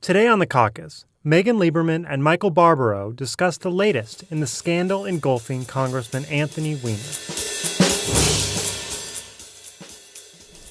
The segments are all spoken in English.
Today on the Caucus, Megan Lieberman and Michael Barbaro discuss the latest in the scandal engulfing Congressman Anthony Weiner.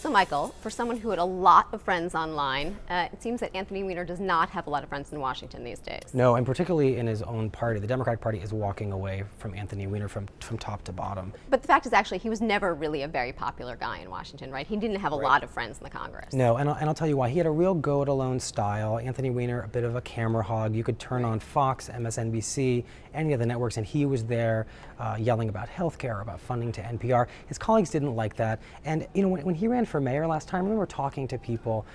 So, Michael, for someone who had a lot of friends online, it seems that Anthony Weiner does not have a lot of friends in Washington these days. No, and particularly in his own party. The Democratic Party is walking away from Anthony Weiner from top to bottom. But the fact is, actually, he was never really a very popular guy in Washington, right? He didn't have a lot of friends in the Congress. No, and I'll tell you why. He had a real go-it-alone style. Anthony Weiner, a bit of a camera hog. You could turn on Fox, MSNBC, any of the networks, and he was there yelling about healthcare, about funding to NPR. His colleagues didn't like that. And you know, when he ran for mayor last time, I remember talking to people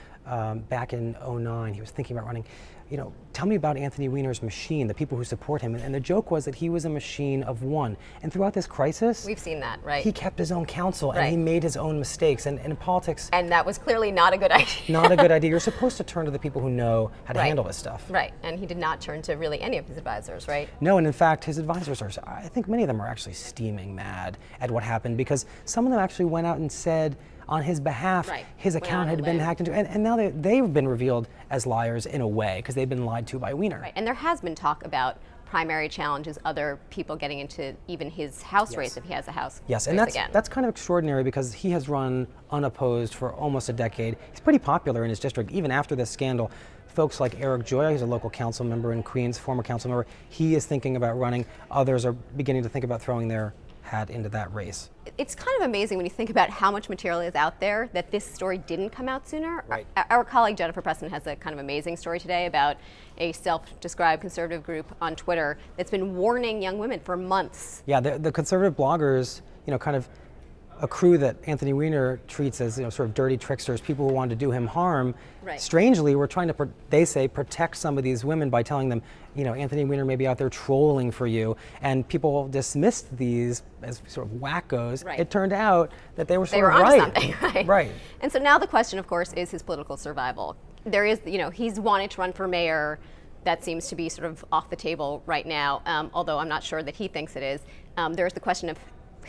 back in '09. He was thinking about running. You know, tell me about Anthony Weiner's machine, the people who support him. And the joke was that he was a machine of one. And throughout this crisis, we've seen that, right? He kept his own counsel and he made his own mistakes. And in politics, and that was clearly not a good idea. Not a good idea. You're supposed to turn to the people who know how to handle this stuff. Right. And he did not turn to really any of his advisors, right? No, and in fact, his advisors are, I think many of them are actually steaming mad at what happened, because some of them actually went out and said, on his behalf, his account had been hacked into, and now they've been revealed as liars in a way, because they've been lied to by Weiner. Right, and there has been talk about primary challenges, other people getting into even his House race if he has a House race and again. That's kind of extraordinary, because he has run unopposed for almost a decade. He's pretty popular in his district, even after this scandal. Folks like Eric Joya, who's a local council member in Queens, former council member, he is thinking about running. Others are beginning to think about throwing their hat into that race. It's kind of amazing when you think about how much material is out there that this story didn't come out sooner. Right. Our colleague Jennifer Preston has a kind of amazing story today about a self-described conservative group on Twitter that's been warning young women for months. Yeah, the conservative bloggers, you know, kind of a crew that Anthony Weiner treats as, you know, sort of dirty tricksters, people who wanted to do him harm. Strangely, we're trying to, they say, protect some of these women by telling them, you know, Anthony Weiner may be out there trolling for you, and people dismissed these as sort of wackos. It turned out that they were sort of onto something, right. And so now the question, of course, is his political survival. There is, you know, he's wanted to run for mayor. That seems to be sort of off the table right now, although I'm not sure that he thinks it is. There's the question of,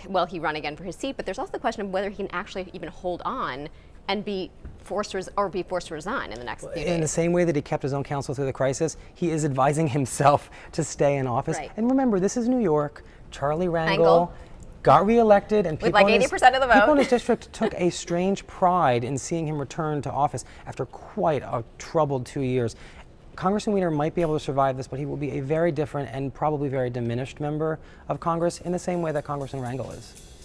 will he run again for his seat? But there's also the question of whether he can actually even hold on and be forced to resign in the next few days. In the same way that he kept his own counsel through the crisis, he is advising himself to stay in office. And remember, this is New York. Charlie Rangel got reelected, and people, with like 80% of the vote. People in his district took a strange pride in seeing him return to office after quite a troubled 2 years. Congressman Weiner might be able to survive this, but he will be a very different and probably very diminished member of Congress, in the same way that Congressman Rangel is.